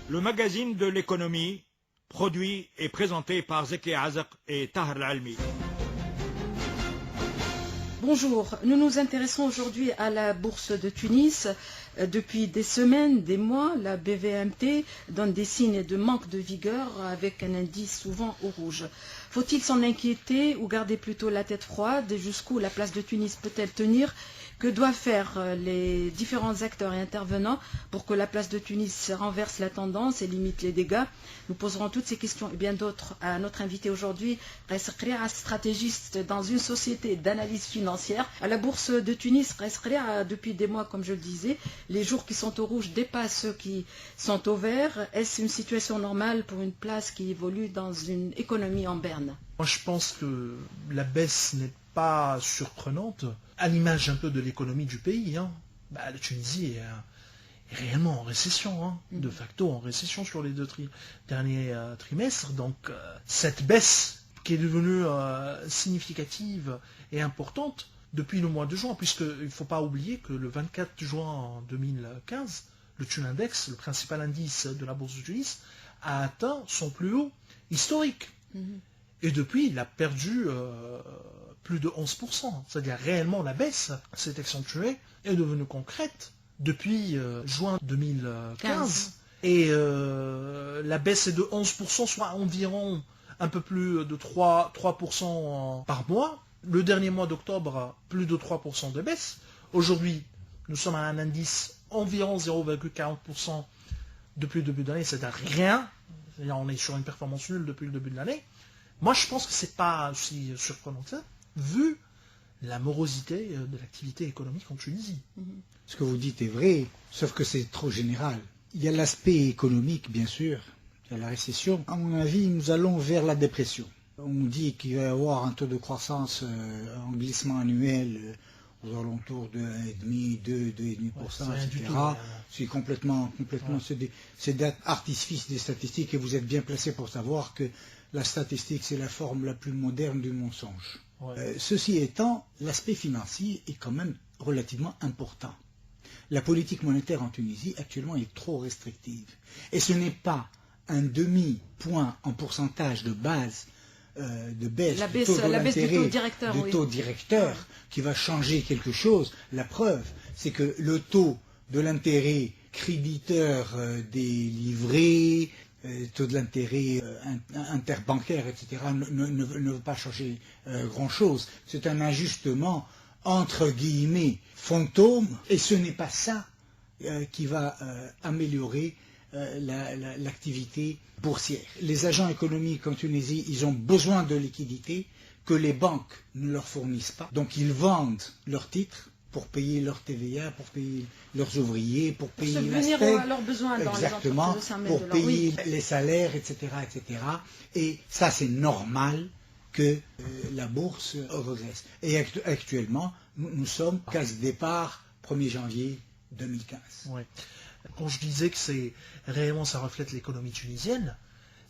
Le magazine de l'économie, produit et présenté par Zeki Azak et Tahar Al-Almi. Bonjour, nous nous intéressons aujourd'hui à la bourse de Tunis. Depuis des semaines, des mois, la BVMT donne des signes de manque de vigueur avec un indice souvent au rouge. Faut-il s'en inquiéter ou garder plutôt la tête froide? Jusqu'où la place de Tunis peut-elle tenir? Que doivent faire les différents acteurs et intervenants pour que la place de Tunis renverse la tendance et limite les dégâts? Nous poserons toutes ces questions et bien d'autres à notre invité aujourd'hui, Qais Qria, stratégiste dans une société d'analyse financière. À la bourse de Tunis, Qais Qria, depuis des mois, comme je le disais, les jours qui sont au rouge dépassent ceux qui sont au vert. Est-ce une situation normale pour une place qui évolue dans une économie en berne? Moi, je pense que la baisse n'est pas surprenante, à l'image un peu de l'économie du pays. La Tunisie est réellement en récession, de facto en récession sur les deux derniers trimestres. Donc cette baisse qui est devenue significative et importante depuis le mois de juin, puisqu'il ne faut pas oublier que le 24 juin 2015, le Tunindex, le principal indice de la bourse de Tunis, a atteint son plus haut historique. Et depuis, il a perdu plus de 11%. C'est-à-dire réellement la baisse s'est accentuée et est devenue concrète depuis juin 2015. Et la baisse est de 11%, soit environ un peu plus de 3% par mois. Le dernier mois d'octobre, plus de 3% de baisse. Aujourd'hui, nous sommes à un indice environ 0,40% depuis le début de l'année, c'est-à-dire rien. C'est-à-dire on est sur une performance nulle depuis le début de l'année. Moi, je pense que ce n'est pas aussi surprenant que ça, vu la morosité de l'activité économique en Tunisie. Ce que vous dites est vrai, sauf que c'est trop général. Il y a l'aspect économique, bien sûr, il y a la récession. À mon avis, nous allons vers la dépression. On dit qu'il va y avoir un taux de croissance en glissement annuel aux alentours de 1,5, 2,5%, etc. C'est complètement c'est d'artifice des statistiques, et vous êtes bien placé pour savoir que la statistique, c'est la forme la plus moderne du mensonge. Ceci étant, l'aspect financier est quand même relativement important. La politique monétaire en Tunisie, actuellement, est trop restrictive. Et ce n'est pas un demi-point en pourcentage de base de baisse du taux de l'intérêt du taux directeur qui va changer quelque chose. La preuve, c'est que le taux de l'intérêt créditeur des livrets, taux de l'intérêt interbancaire, etc., ne veut pas changer grand-chose. C'est un ajustement, entre guillemets, fantôme, et ce n'est pas ça qui va améliorer l'activité boursière. Les agents économiques en Tunisie, ils ont besoin de liquidités que les banques ne leur fournissent pas. Donc ils vendent leurs titres pour payer leur TVA, pour payer leurs ouvriers, pour payer la SPEC, à leurs besoins dans exactement, pour payer les salaires, etc., etc. Et ça, c'est normal que la bourse regresse. Et actuellement, nous sommes case départ 1er janvier 2015. Ouais. Quand je disais que c'est réellement ça reflète l'économie tunisienne,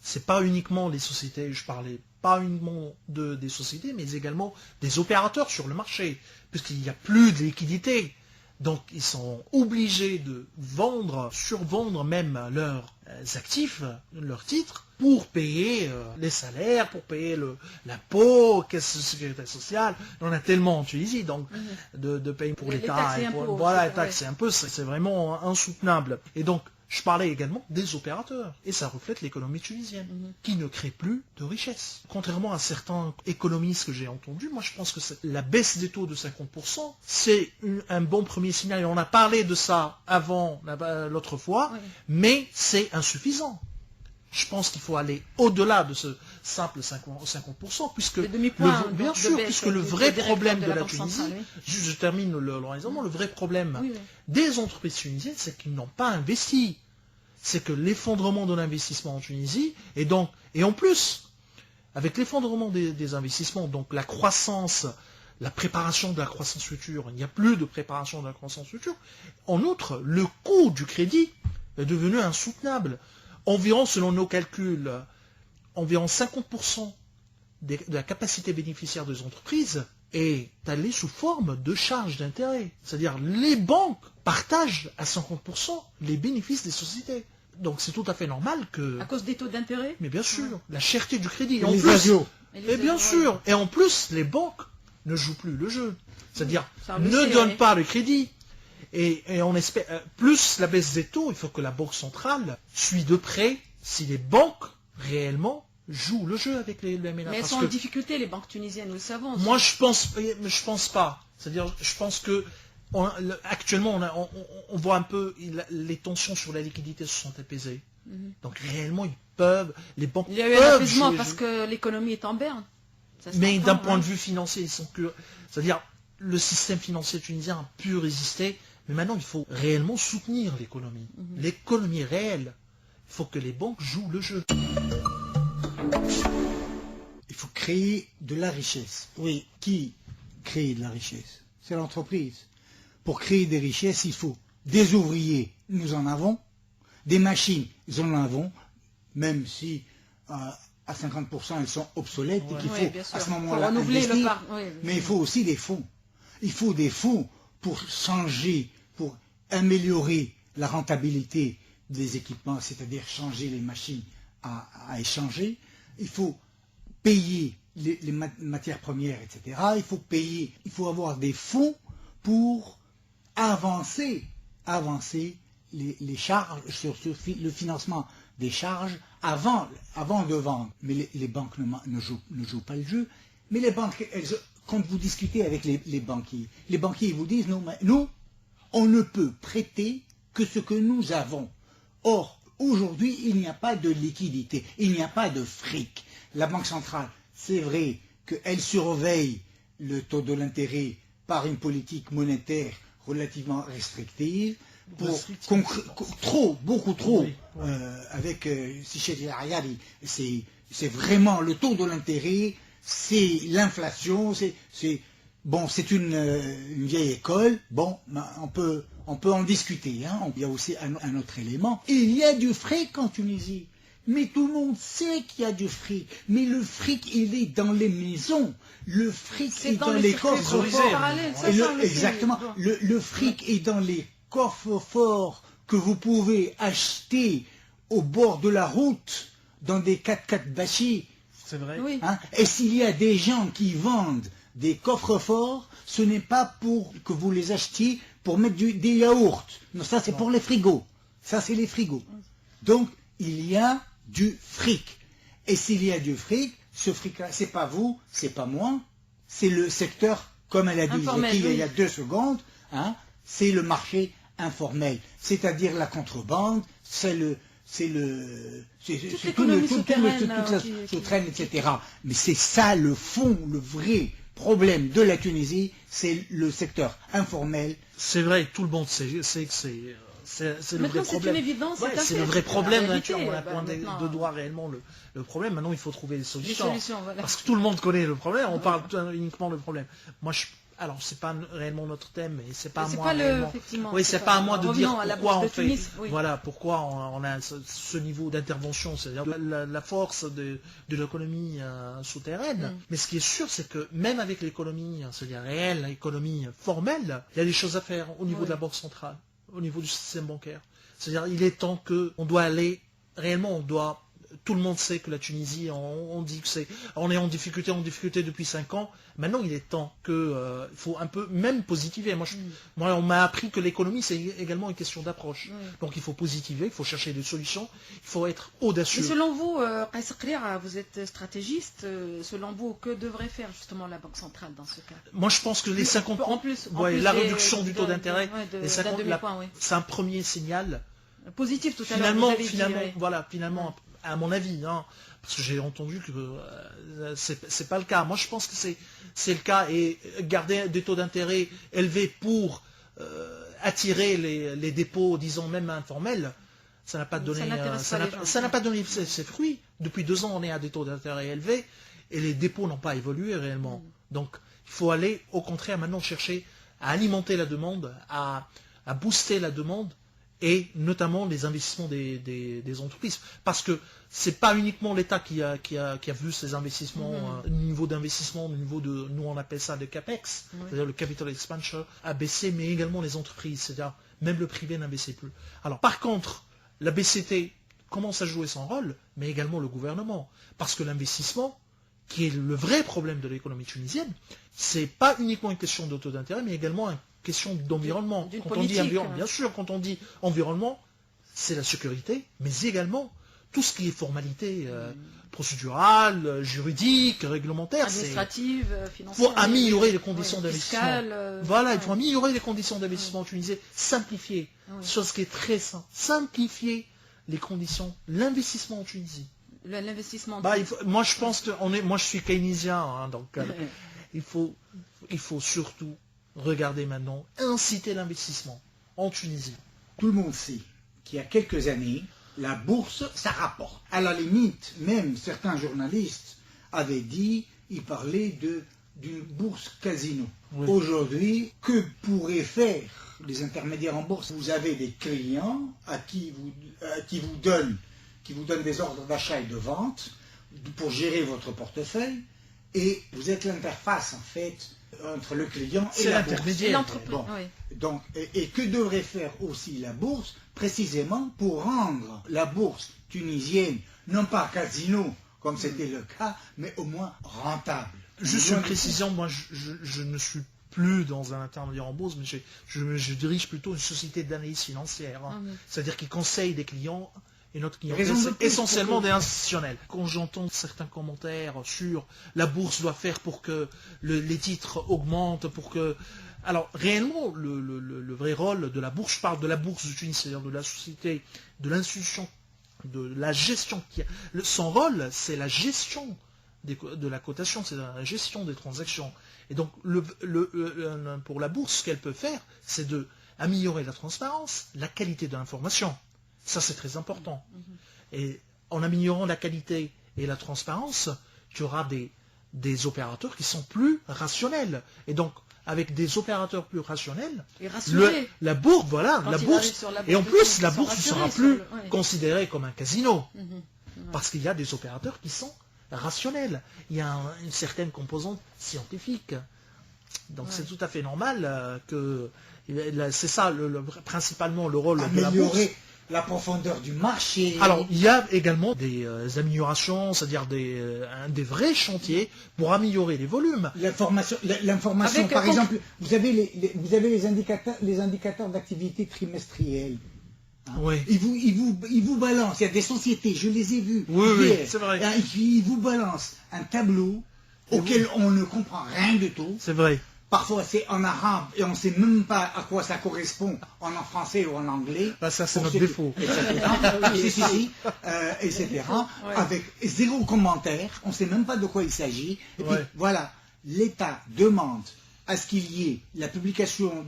c'est pas uniquement les sociétés, je parlais pas uniquement des sociétés, mais également des opérateurs sur le marché, puisqu'il n'y a plus de liquidité. Donc ils sont obligés de vendre, survendre même leurs actifs, leurs titres, pour payer les salaires, pour payer l'impôt, caisse de sécurité sociale. On en a tellement en Tunisie, donc de payer pour l'État, voilà, les taxes et impôts, c'est vraiment insoutenable. Et donc je parlais également des opérateurs, et ça reflète l'économie tunisienne, qui ne crée plus de richesse. Contrairement à certains économistes que j'ai entendus, moi je pense que la baisse des taux de 50%, c'est un bon premier signal, et on a parlé de ça avant l'autre fois, mais c'est insuffisant. Je pense qu'il faut aller au-delà de ce simple 50%, puisque bien sûr, puisque le vrai problème de la Tunisie, je termine le raisonnement, le vrai problème des entreprises tunisiennes, c'est qu'ils n'ont pas investi. C'est que l'effondrement de l'investissement en Tunisie, et en plus, avec l'effondrement des investissements, donc la croissance, la préparation de la croissance future, il n'y a plus de préparation de la croissance future. En outre, le coût du crédit est devenu insoutenable. Environ, selon nos calculs, environ 50% de la capacité bénéficiaire des entreprises est allée sous forme de charges d'intérêt. C'est-à-dire les banques partagent à 50% les bénéfices des sociétés. Donc c'est tout à fait normal que... À cause des taux d'intérêt? Mais bien sûr, la cherté du crédit. Et en Les plus, agios. et bien sûr, et en plus, les banques ne jouent plus le jeu. C'est-à-dire, ça a ne baissé, donnent ouais. pas le crédit. Et on espère, plus la baisse des taux, il faut que la Banque centrale suit de près si les banques réellement jouent le jeu avec les ménages. Mais elles Parce sont en que difficulté, les banques tunisiennes, nous le savons. moi, je pense pas. C'est-à-dire, je pense que actuellement, on voit un peu les tensions sur la liquidité se sont apaisées. Donc réellement, les banques Il y a eu un peuvent apaisement jouer- parce que l'économie est en berne. Ça se Mais comprend, d'un point hein. de vue financier, c'est-à-dire le système financier tunisien a pu résister, mais maintenant il faut réellement soutenir l'économie. L'économie réelle. Il faut que les banques jouent le jeu. Il faut créer de la richesse. Oui. Qui crée de la richesse? C'est l'entreprise. Pour créer des richesses, il faut des ouvriers, nous en avons, des machines, nous en avons, même si à 50% elles sont obsolètes et qu'il Oui, faut bien sûr. à ce Faut moment-là renouveler le investir. parc, oui. Mais il faut aussi des fonds. Il faut des fonds pour changer, pour améliorer la rentabilité des équipements, c'est-à-dire changer les machines à échanger. Il faut payer les matières premières, etc. Il faut avoir des fonds pour avancer les charges, sur le financement des charges avant de vendre. Mais les banques ne jouent pas le jeu. Mais les banques, quand vous discutez avec les banquiers vous disent, nous, on ne peut prêter que ce que nous avons. Or, aujourd'hui, il n'y a pas de liquidité, il n'y a pas de fric. La Banque centrale, c'est vrai qu'elle surveille le taux de l'intérêt par une politique monétaire relativement restrictive, beaucoup trop, Oui, oui. avec Sichet El Ayari, c'est vraiment le taux de l'intérêt, c'est l'inflation, c'est une vieille école. Bon, on peut en discuter. Hein. Il y a aussi un autre élément. Il y a du fric en Tunisie. Mais tout le monde sait qu'il y a du fric. Mais le fric, il est dans les maisons. Le fric est dans les coffres forts. Exactement. Le fric est dans les coffres forts que vous pouvez acheter au bord de la route, dans des 4x4 bâchés. C'est vrai. Oui. Hein. Et s'il y a des gens qui vendent des coffres forts, ce n'est pas pour que vous les achetiez pour mettre des yaourts. Non, ça c'est pour les frigos. Ça c'est les frigos. Donc il y a du fric. Et s'il y a du fric, ce fric-là, c'est pas vous, c'est pas moi, c'est le secteur, comme elle a dit Informel, Zeki, il y a oui. 2 secondes, hein, c'est le marché informel. C'est-à-dire la contrebande, c'est l'économie souterraine, souterraine, etc. Mais c'est ça le fond, le vrai problème de la Tunisie, c'est le secteur informel. C'est vrai, tout le monde sait que c'est le vrai Maintenant, c'est problème. une évidence. Ouais, c'est un c'est fait, le vrai problème. la Hein, tu vois, on a réalité. pointé Maintenant, de doigt réellement le problème. Maintenant, il faut trouver des des solutions. solutions, voilà. Parce que tout le monde connaît le problème. On parle uniquement du problème. Moi, alors, c'est pas réellement notre thème, et c'est pas C'est moi pas réellement. effectivement. Oui, c'est pas à moi de dire Revenons à la pourquoi bourse on de fait. Tunis, oui. Voilà, pourquoi on a ce niveau d'intervention, c'est-à-dire la force de l'économie souterraine. Mais ce qui est sûr, c'est que même avec l'économie, c'est-à-dire réelle, l'économie formelle, il y a des choses à faire au niveau de la Banque centrale, au niveau du système bancaire. C'est-à-dire, il est temps qu'on doit aller, réellement, tout le monde sait que la Tunisie, on dit que on est en difficulté depuis 5 ans. Maintenant, il est temps il faut un peu, même positiver. Moi, on m'a appris que l'économie, c'est également une question d'approche. Donc, il faut positiver, il faut chercher des solutions, il faut être audacieux. Et selon vous, Qaïs Qrira, vous êtes stratégiste, selon vous, que devrait faire justement la Banque centrale dans ce cas? Moi, je pense que les 50 En plus la des- réduction du taux d'intérêt, d'un les 50, demi-point, oui. c'est un premier signal. Positif tout à l'heure. vous avez dit, oui. Finalement, à mon avis, hein, parce que j'ai entendu que c'est pas le cas. Moi, je pense que c'est le cas, et garder des taux d'intérêt élevés pour attirer les dépôts, disons même informels, ça n'a pas donné, ça n'a pas donné ses fruits. Depuis 2 ans, on est à des taux d'intérêt élevés et les dépôts n'ont pas évolué réellement. Donc, il faut aller, au contraire, maintenant chercher à alimenter la demande, à booster la demande, et notamment les investissements des entreprises. Parce que c'est pas uniquement l'État qui a vu ces investissements, le niveau d'investissement, le niveau de, nous on appelle ça le CAPEX, c'est-à-dire le Capital Expenditure, a baissé, mais également les entreprises, c'est-à-dire même le privé n'a baissé plus. Alors par contre, la BCT commence à jouer son rôle, mais également le gouvernement. Parce que l'investissement, qui est le vrai problème de l'économie tunisienne, c'est pas uniquement une question de taux d'intérêt, mais également une question d'environnement. D'une Quand on dit politique, environnement, bien sûr, quand on dit environnement, c'est la sécurité, mais également tout ce qui est formalité procédurale, juridique, réglementaire. Administrative, Il financière. faut améliorer les conditions d'investissement. fiscale, Voilà, il ouais. faut améliorer les conditions d'investissement tunisien, simplifier, Oui. chose qui est très simple, simplifier les conditions, l'investissement en Tunisie. L'investissement. Moi, je pense que moi, je suis keynésien, hein, donc il faut surtout regarder maintenant, inciter l'investissement en Tunisie. Tout le monde sait qu'il y a quelques années, la bourse, ça rapporte. À la limite, même certains journalistes avaient dit, ils parlaient d'une bourse casino. Oui. Aujourd'hui, que pourraient faire les intermédiaires en bourse? Vous avez des clients qui vous donnent des ordres d'achat et de vente pour gérer votre portefeuille, et vous êtes l'interface en fait entre le client et C'est la bourse. l'intermédiaire. Et l'entreprise. Bon. Oui. Donc, et que devrait faire aussi la bourse, précisément pour rendre la bourse tunisienne, non pas casino, comme c'était le cas, mais au moins rentable. Juste une précision, moi, je ne suis plus dans un intermédiaire en bourse, mais je dirige plutôt une société d'analyse financière. Hein. Ah oui. C'est-à-dire qui conseille des clients, et notre client, Raison de c'est plus essentiellement pour que- des institutionnels. Quand j'entends certains commentaires sur la bourse doit faire pour que les titres augmentent, pour que... Alors, réellement, le vrai rôle de la bourse, je parle de la bourse de Tunis, c'est-à-dire de la société, de l'institution, de la gestion. Son rôle, c'est la gestion de la cotation, c'est la gestion des transactions. Et donc, pour la bourse, ce qu'elle peut faire, c'est d'améliorer la transparence, la qualité de l'information. Ça, c'est très important. Et en améliorant la qualité et la transparence, tu auras des opérateurs qui sont plus rationnels. Et donc, avec des opérateurs plus rationnels, Et rassurer. la bourse, voilà, Quand la ils bourse, arrivent sur la et en bourse, plus, ils la sont bourse ne sera rassurés plus sur le- ouais. considérée comme un casino. Mhm. Parce qu'il y a des opérateurs qui sont rationnels. Il y a une certaine composante scientifique. Donc Ouais. c'est tout à fait normal que... C'est ça, principalement, le rôle de la bourse. Améliorer la profondeur du marché. Alors, il y a également des améliorations, c'est-à-dire des vrais chantiers pour améliorer les volumes. L'information, Avec- par exemple, vous avez les indicateurs d'activité trimestriels. Hein. Oui. Ils vous balancent. Il y a des sociétés, je les ai vues. Oui, oui, hier. c'est vrai. Hein, ils vous balancent un tableau auquel on ne comprend rien du tout. C'est vrai. Parfois c'est en arabe et on ne sait même pas à quoi ça correspond en français ou en anglais. Ah, ça, c'est Pour notre ceux défaut. Etc. Etc. Ouais. Avec zéro commentaire, on ne sait même pas de quoi il s'agit. Et puis Ouais. voilà, l'État demande à ce qu'il y ait la publication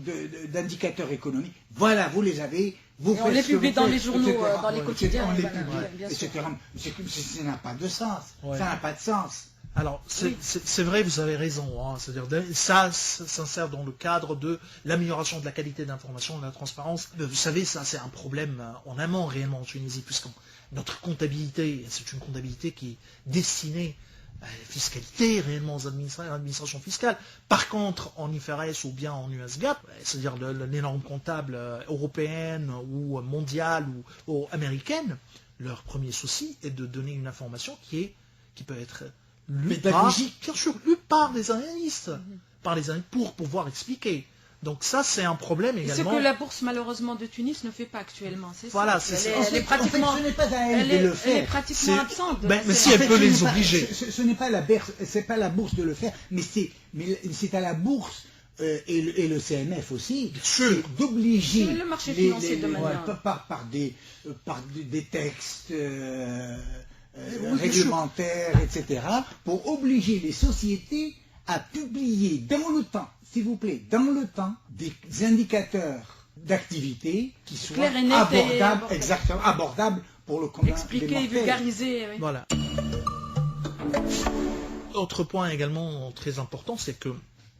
d'indicateurs économiques. Voilà, vous les avez. Vous Et on faites les ce que publie vous dans faites, les journaux, etc. dans les Ouais, quotidiens, On les voilà, publie, bien etc. sûr. Ça n'a pas de sens. Ouais. Ça n'a pas de sens. Alors, Oui. c'est vrai, vous avez raison. Hein. C'est-à-dire, ça s'insère dans le cadre de l'amélioration de la qualité d'information, de la transparence. Vous savez, ça, c'est un problème en amont réellement en Tunisie, puisque notre comptabilité, c'est une comptabilité qui est destinée à la fiscalité, réellement aux administrations fiscales. Par contre, en IFRS ou bien en USGAP, c'est-à-dire les normes comptables européennes ou mondiales ou américaines, leur premier souci est de donner une information qui peut être lue Pédagogique. bien sûr, lue par des analystes, pour pouvoir expliquer. Donc ça, c'est un problème Et ce également. que la bourse, malheureusement, de Tunis ne fait pas actuellement. C'est Voilà, ça. c'est Elle ça. est pratiquement... En fait, ce n'est pas à elle Elle de est, le elle est faire. pratiquement C'est- absente. Ben, mais C'est- si en elle fait, peut ce les n'est pas- obliger. Ce n'est pas c'est pas la bourse de le faire, mais c'est à la bourse et le CMF aussi Bien sûr. d'obliger C'est le marché financier de manière- par des textes bien réglementaires, etc., pour obliger les sociétés à publier dans le temps, s'il vous plaît, dans le temps, des indicateurs d'activité qui soient Clair et net et abordables, abordable. exactement, abordables pour le commun des Expliquer et mortels. vulgariser. Oui. Voilà. Autre point également très important, c'est que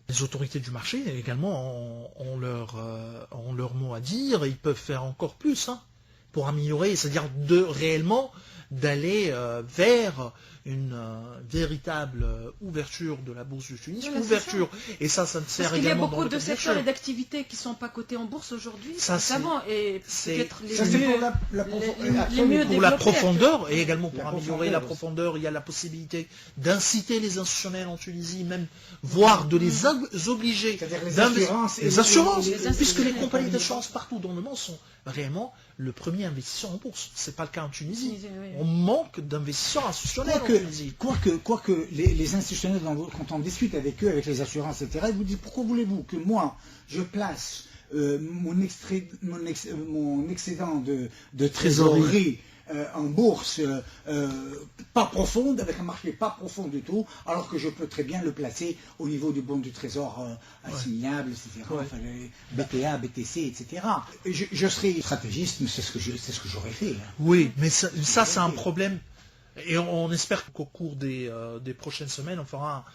les autorités du marché également ont leur mot à dire, et ils peuvent faire encore plus pour améliorer, c'est-à-dire de réellement d'aller vers une véritable ouverture de la bourse de Tunis, Voilà, ouverture, et ça ne Parce sert qu'il y a également dans beaucoup le de cadre des secteurs et choses. d'activités qui ne sont pas cotés en bourse aujourd'hui. Ça, c'est- Avant, et c'est- peut-être les Ça, c'est mieux. pour la les mieux Pour la développés. profondeur, et également pour La améliorer la profondeur. profondeur, il y a la possibilité d'inciter les institutionnels en Tunisie, même voire de les obliger C'est-à-dire les d'investir- assurances et les les- assurances, les- les- puisque les les- compagnies les- d'assurance partout dans le monde sont réellement le premier investisseur en bourse. C'est pas le cas en Tunisie. Tunisie, oui. On manque d'investisseurs institutionnels en Tunisie. Quoique les institutionnels, quand on discute avec eux, avec les assurances, etc., ils vous disent pourquoi voulez-vous que moi, je place mon excédent de trésorerie en bourse pas profonde, avec un marché pas profond du tout, alors que je peux très bien le placer au niveau du bon du trésor assimilable, etc. Ouais. Enfin, les BTA, BTC, etc. Et je serai stratégiste, mais c'est ce que j'aurais fait. Hein. Oui, mais ça c'est un problème. Et on espère qu'au cours des prochaines semaines, on fera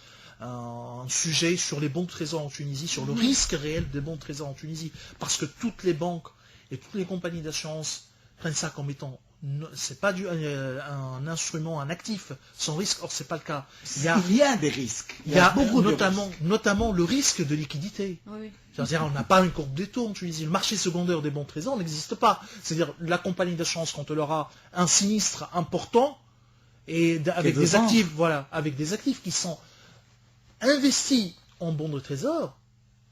un sujet sur les bons de trésor en Tunisie, sur le risque réel des bons de trésor en Tunisie. Parce que toutes les banques et toutes les compagnies d'assurance prennent ça comme étant, c'est pas un instrument, un actif sans risque. Or, c'est pas le cas. Il y a des risques. Il y a beaucoup de risques. notamment le risque de liquidité. Oui, oui. C'est-à-dire, on n'a pas une courbe des taux en Tunisie. Le marché secondaire des bons de trésor n'existe pas. C'est-à-dire, la compagnie d'assurance, quand elle aura un sinistre important, et avec veut des vendre. actifs, voilà, avec des actifs qui sont investis en bons de trésor,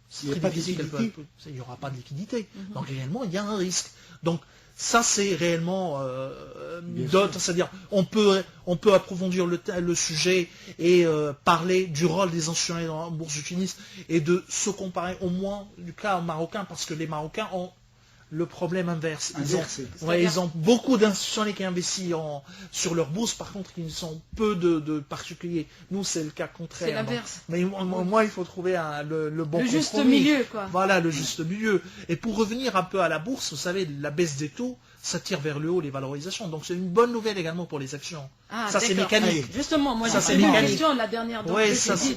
c'est Il y a très pas de difficile liquidité. il n'y aura pas de liquidité. Donc réellement, il y a un risque. Donc ça, c'est réellement Bien d'autres. C'est-à-dire, on peut approfondir le sujet et parler du rôle des institutionnels en bourse de Tunis et de se comparer au moins du cas marocain, parce que les Marocains ont le problème inverse. Inversé. Ils ont beaucoup d'institutionnels qui investissent sur leur bourse, par contre, ils sont peu de particuliers. Nous, c'est le cas contraire. C'est l'inverse. Mais moi, il faut trouver le bon Le juste compromis. milieu, quoi. Voilà, le juste milieu. Et pour revenir un peu à la bourse, vous savez, la baisse des taux, ça tire vers le haut les valorisations. Donc c'est une bonne nouvelle également pour les actions. Ah, ça, c'est d'accord. mécanique. Justement, moi Ça, j'ai c'est posé une mécanique. question la dernière donc Ouais, j'ai ça, dit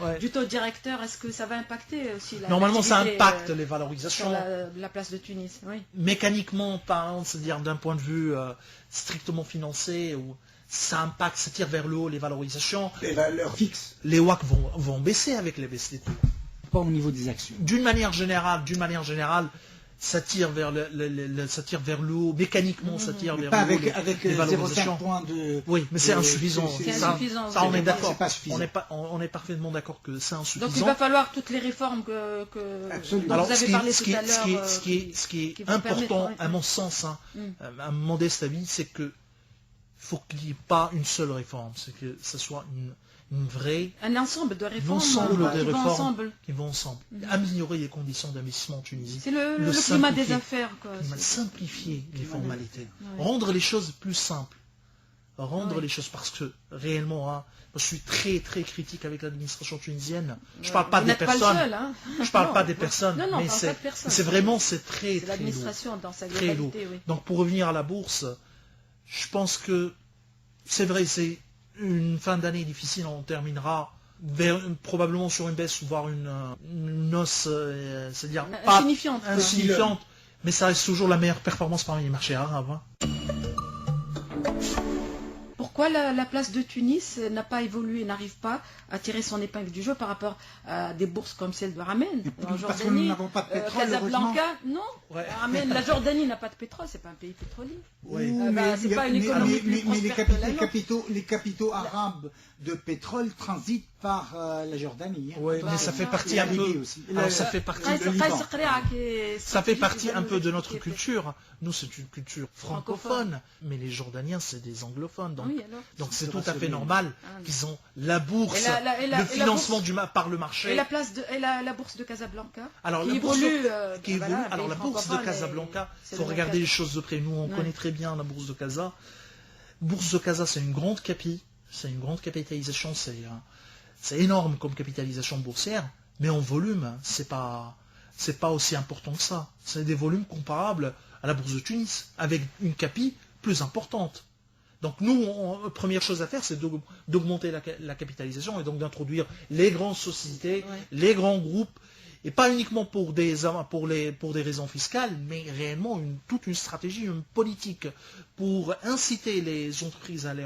Ouais. du taux directeur, est-ce que ça va impacter aussi Normalement, ça l'activité, impacte les sur valorisations. la place de Tunis, oui. Mécaniquement parlant, c'est-à-dire d'un point de vue strictement financier, où ça impacte, ça tire vers le haut les valorisations. Les valeurs fixes, Les WAC vont baisser avec les baisses des taux. pas au niveau des actions. D'une manière générale, ça tire vers ça tire vers le haut, mécaniquement, ça tire vers Pas le haut avec les 0,5 valorisations. points de... Oui, mais c'est insuffisant. C'est Ça, insuffisant, ça, on c'est est pas- d'accord. c'est pas suffisant. On est parfaitement d'accord que c'est Donc il insuffisant. va falloir toutes les réformes que Absolument. dont Alors, vous avez parlé tout à l'heure. ce qui est qui vont permettre, important, ouais. à mon sens, Mm. à mon modeste avis, c'est que faut qu'il n'y ait pas une seule réforme, c'est que ce soit une vraie, un ensemble de réformes l'ensemble des qui vont réformes ensemble. qui vont ensemble. Améliorer les conditions d'investissement en Tunisie. C'est le Le climat des simplifier. affaires, quoi. Simplifier les formalités, Ouais. rendre les choses plus simples, rendre Ouais. les choses, parce que réellement, moi, je suis très très critique avec l'administration tunisienne. Je Ouais. parle pas Vous des n'êtes pas le personnes, seul, hein. je parle Non. pas des personnes, Non, non, mais parle pas de personnes. c'est vraiment c'est très C'est très lourd. l'administration dans sa Très lourd. globalité, oui. Donc pour revenir à la bourse, je pense que c'est vrai, c'est une fin d'année difficile, on terminera probablement sur une baisse, voire une hausse, c'est-à-dire pas Insignifiante, quoi. insignifiante, mais ça reste toujours la meilleure performance parmi les marchés arabes. Hein. Pourquoi la place de Tunis n'a pas évolué, n'arrive pas à tirer son épingle du jeu par rapport à des bourses comme celle de Ramen en Parce que nous Jordanie, n'avons pas de pétrole, Casablanca, non. Ouais. Ramen, la Jordanie n'a pas de pétrole, c'est pas un pays pétrolier. Oui. C'est pas une économie plus mais les prospère que la nôtre. capitaux arabes de pétrole transitent par la Jordanie. hein. Ouais, Bah, mais ça fait ça, partie et un la Libye peu. aussi. Alors ça fait partie. Ah, le c'est Liban. Ça fait partie un peu de notre culture. culture. Nous, c'est une culture francophone, mais les Jordaniens, c'est des anglophones. Donc, Oui, alors. donc c'est C'est tout à fait rassuré. normal Ah, oui. qu'ils ont la bourse, Et la le financement bourse- par le marché. Et la place de la bourse de Casablanca Alors, qui la bourse évolue, qui voilà, évolue. un Alors pays la bourse de francophone, Casablanca, et c'est il faut le regarder cas. les choses de près. Nous, on Ouais. connaît très bien la bourse de Casa. Bourse de Casa, c'est une grande c'est une grande capitalisation, c'est énorme comme capitalisation boursière, mais en volume, c'est pas aussi important que ça. C'est des volumes comparables à la bourse de Tunis, avec une capi plus importante. Donc nous, première chose à faire, c'est d'augmenter la capitalisation et donc d'introduire les grandes sociétés, Ouais. les grands groupes Et pas uniquement pour des raisons fiscales, mais réellement toute une stratégie, une politique pour inciter les entreprises à aller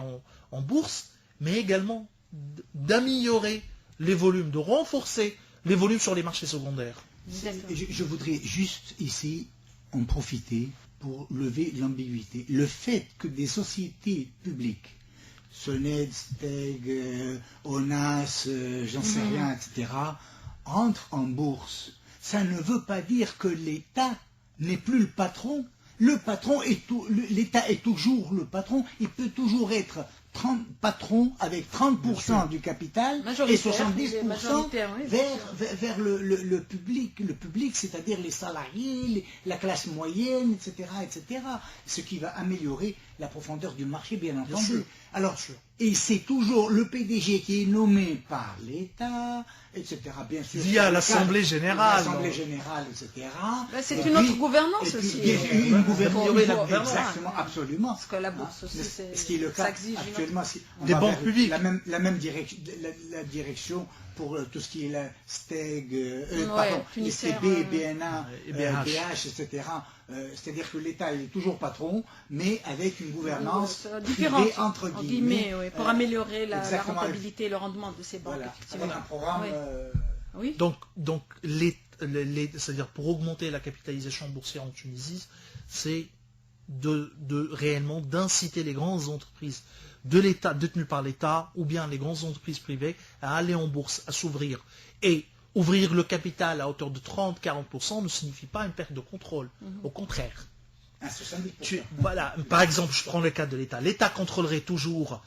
en bourse, mais également d'améliorer les volumes, de renforcer les volumes sur les marchés secondaires. Je voudrais juste ici en profiter pour lever l'ambiguïté. Le fait que des sociétés publiques, Soned, Steg, ONAS, j'en sais rien, etc., entrent en bourse, ça ne veut pas dire que l'État n'est plus le patron. L'État est toujours le patron. Il peut toujours être patron avec 30% du capital et 70% vers le public. Le public, c'est-à-dire les salariés, la classe moyenne, etc., etc. Ce qui va améliorer la profondeur du marché, bien entendu. Alors, et c'est toujours le PDG qui est nommé par l'État, etc. Bien sûr. Via l'Assemblée générale. L'Assemblée générale, etc. C'est une autre gouvernance aussi. Une gouvernance, exactement, absolument. Parce que la bourse aussi, ce qui est le cas actuellement. Des banques publiques. La même direction pour tout ce qui est la STEG, les STB, BNA, BH, etc. C'est-à-dire que l'État est toujours patron, mais avec une gouvernance différente, entre guillemets, pour améliorer la rentabilité et le rendement de ces banques. Voilà, avec un programme... Oui. Donc c'est-à-dire pour augmenter la capitalisation boursière en Tunisie, c'est réellement d'inciter les grandes entreprises de l'État, détenues par l'État, ou bien les grandes entreprises privées, à aller en bourse, à s'ouvrir. Et ouvrir le capital à hauteur de 30-40% ne signifie pas une perte de contrôle. Au contraire. Voilà. Par exemple, je prends le cas de l'État. L'État contrôlerait toujours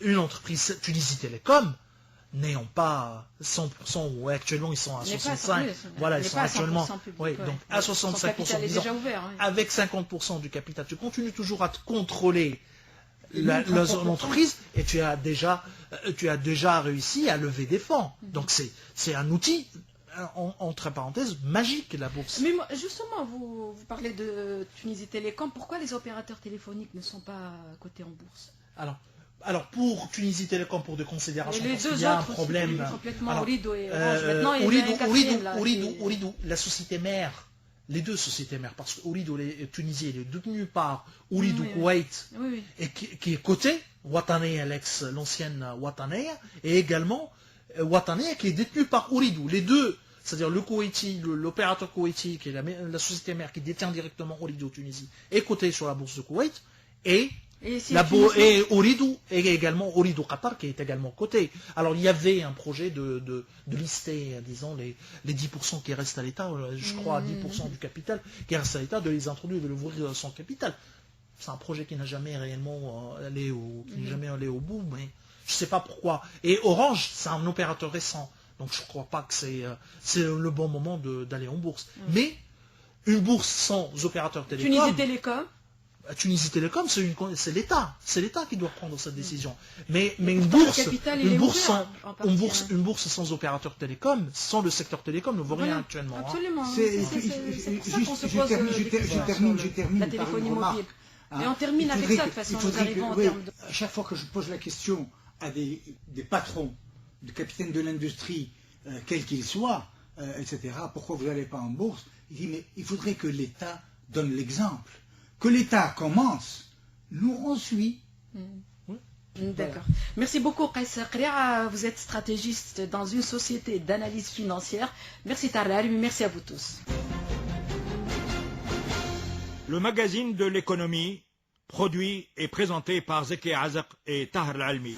une entreprise Tunisie Télécom, n'ayant pas 100%, ou actuellement ils sont à 65%. Voilà, ils sont actuellement donc à 65%. Disons, avec 50% du capital, tu continues toujours à te contrôler l'entreprise et tu as déjà réussi à lever des fonds. Donc c'est un outil, entre parenthèses, magique, la bourse. Mais justement, vous parlez de Tunisie Télécom, pourquoi les opérateurs téléphoniques ne sont pas cotés en bourse? Alors pour Tunisie Télécom, pour des considérations, les il y a un problème. Complètement Ooredoo et Orange. Maintenant, il y a un quatrième, Ooredoo, la société mère, les deux sociétés mères, parce que Ooredoo Tunisie est détenue par Ooredoo Kuwait, et qui est cotée, Wataniya, l'ancienne Wataniya, et également Wataniya qui est détenue par Ooredoo. Les deux, c'est-à-dire le Kuwaiti, l'opérateur Kuwaiti, qui est la société mère qui détient directement Ooredoo Tunisie, est coté sur la bourse de Koweït, et Ooredoo, et également Ooredoo Qatar qui est également coté. Alors il y avait un projet de lister, disons, les 10% qui restent à l'État, je crois 10% du capital qui reste à l'État, de les introduire, de l'ouvrir son capital. C'est un projet qui n'a jamais réellement allé au bout, mais je ne sais pas pourquoi. Et Orange, c'est un opérateur récent, donc je ne crois pas que c'est le bon moment d'aller en bourse. Mais une bourse sans opérateur télécom... Tunisie Télécom, c'est l'État. C'est l'État qui doit prendre cette décision. Mais une bourse sans opérateur télécom, sans le secteur télécom, ne vaut rien actuellement. Absolument. C'est ça qu'on se pose je termine la téléphonie mobile. Et on termine avec ça, de toute façon, nous arrivons en termes de... À chaque fois que je pose la question à des patrons, des capitaines de l'industrie, quels qu'ils soient, etc., pourquoi vous n'allez pas en bourse, il dit, mais il faudrait que l'État donne l'exemple. Que l'État commence, nous on suit. D'accord. Merci beaucoup, Qays Qria. Vous êtes stratégiste dans une société d'analyse financière. Merci Tahar, merci à vous tous. Le magazine de l'économie, produit et présenté par Zeki Azak et Tahar Almi.